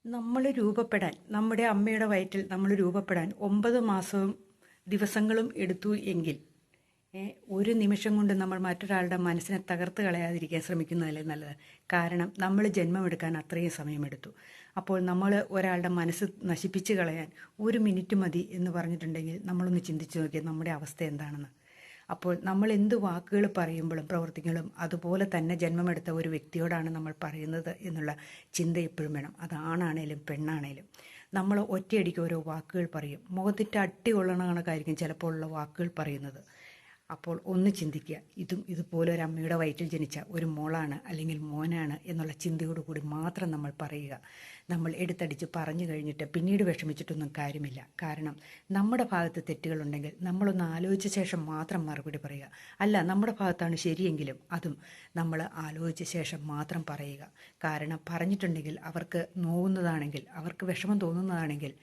നമ്മൾ രൂപപ്പെടാൻ നമ്മുടെ അമ്മയുടെ വയറ്റിൽ നമ്മൾ രൂപപ്പെടാൻ 9 മാസവും ദിവസങ്ങളും എടുത്തു എങ്കിൽ ഒരു നിമിഷം കൊണ്ട് നമ്മൾ മറ്റൊരാളുടെ മനസ്സിനെ തകർത്ത് കളയാതിരിക്കാൻ ശ്രമിക്കുന്നതല്ലേ നല്ലത്. കാരണം നമ്മൾ ജന്മമെടുക്കാൻ അത്രയും സമയമെടുത്തു. അപ്പോൾ നമ്മൾ ഒരാളുടെ മനസ്സ് നശിപ്പിച്ച് കളയാൻ 1 മിനിറ്റ് മതി എന്ന് പറഞ്ഞിട്ടുണ്ടെങ്കിൽ നമ്മളൊന്ന് ചിന്തിച്ച് നോക്കിയാൽ നമ്മുടെ അവസ്ഥ എന്താണെന്ന്. അപ്പോൾ നമ്മൾ എന്ത് വാക്കുകൾ പറയുമ്പോഴും പ്രവർത്തിക്കുമ്പോഴും അതുപോലെ തന്നെ ജന്മമെടുത്ത ഒരു വ്യക്തിയോടാണ് നമ്മൾ പറയുന്നത് എന്നുള്ള ചിന്ത എപ്പോഴും വേണം. അത് ആണാണേലും പെണ്ണാണേലും. നമ്മൾ ഒറ്റയടിക്ക് ഓരോ വാക്കുകൾ പറയും. മുഖത്തിട്ട് അട്ടി കൊള്ളണ കണക്കായിരിക്കും ചിലപ്പോൾ ഉള്ള വാക്കുകൾ പറയുന്നത്. അപ്പോൾ ഒന്ന് ചിന്തിക്കുക, ഇതുപോലെ ഒരു അമ്മയുടെ വയറ്റിൽ ജനിച്ച ഒരു മോളാണ് അല്ലെങ്കിൽ മോനാണ് എന്നുള്ള ചിന്തയോടുകൂടി മാത്രം നമ്മൾ പറയുക. നമ്മൾ എടുത്തടിച്ച് പറഞ്ഞു കഴിഞ്ഞിട്ട് പിന്നീട് വിഷമിച്ചിട്ടൊന്നും കാര്യമില്ല. കാരണം നമ്മുടെ ഭാഗത്ത് തെറ്റുകളുണ്ടെങ്കിൽ നമ്മളൊന്ന് ആലോചിച്ച ശേഷം മാത്രം മറുപടി പറയുക. അല്ല, നമ്മുടെ ഭാഗത്താണ് ശരിയെങ്കിലും അതും നമ്മൾ ആലോചിച്ച ശേഷം മാത്രം പറയുക. കാരണം പറഞ്ഞിട്ടുണ്ടെങ്കിൽ അവർക്ക് നോവുന്നതാണെങ്കിൽ, അവർക്ക് വിഷമം തോന്നുന്നതാണെങ്കിൽ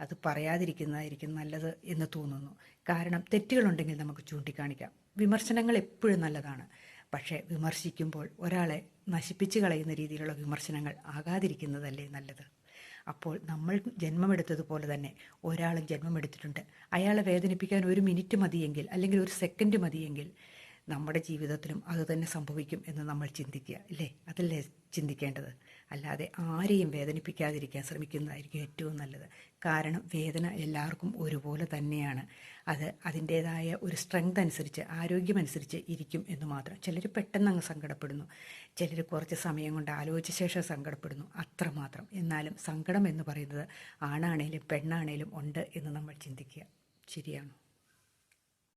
അത് പറയാതിരിക്കുന്നതായിരിക്കും നല്ലത് എന്ന് തോന്നുന്നു. കാരണം തെറ്റുകളുണ്ടെങ്കിൽ നമുക്ക് ചൂണ്ടിക്കാണിക്കാം. വിമർശനങ്ങൾ എപ്പോഴും നല്ലതാണ്. പക്ഷേ വിമർശിക്കുമ്പോൾ ഒരാളെ നശിപ്പിച്ച് കളയുന്ന രീതിയിലുള്ള വിമർശനങ്ങൾ ആകാതിരിക്കുന്നതല്ലേ നല്ലത്. അപ്പോൾ നമ്മൾ ജന്മമെടുത്തതുപോലെ തന്നെ ഒരാളും ജന്മമെടുത്തിട്ടുണ്ട്. അയാളെ വേദനിപ്പിക്കാൻ 1 മിനിറ്റ് മതിയെങ്കിൽ അല്ലെങ്കിൽ 1 സെക്കൻഡ് മതിയെങ്കിൽ നമ്മുടെ ജീവിതത്തിലും അതുതന്നെ സംഭവിക്കും എന്ന് നമ്മൾ ചിന്തിക്കുക, അല്ലേ? അതല്ലേ ചിന്തിക്കേണ്ടത്. അല്ലാതെ ആരെയും വേദനിപ്പിക്കാതിരിക്കാൻ ശ്രമിക്കുന്നതായിരിക്കും ഏറ്റവും നല്ലത്. കാരണം വേദന എല്ലാവർക്കും ഒരുപോലെ തന്നെയാണ്. അത് അതിൻ്റേതായ ഒരു സ്ട്രെങ്ത് അനുസരിച്ച്, ആരോഗ്യമനുസരിച്ച് ഇരിക്കും എന്ന് മാത്രം. ചിലർ പെട്ടെന്ന് അങ്ങ് സങ്കടപ്പെടുന്നു, ചിലർ കുറച്ച് സമയം കൊണ്ട് ആലോചിച്ച ശേഷം സങ്കടപ്പെടുന്നു, അത്രമാത്രം. എന്നാലും സങ്കടം എന്ന് പറയുന്നത് ആണാണേലും പെണ്ണാണേലും ഉണ്ട് എന്ന് നമ്മൾ ചിന്തിക്കുക. ശരിയാണോ?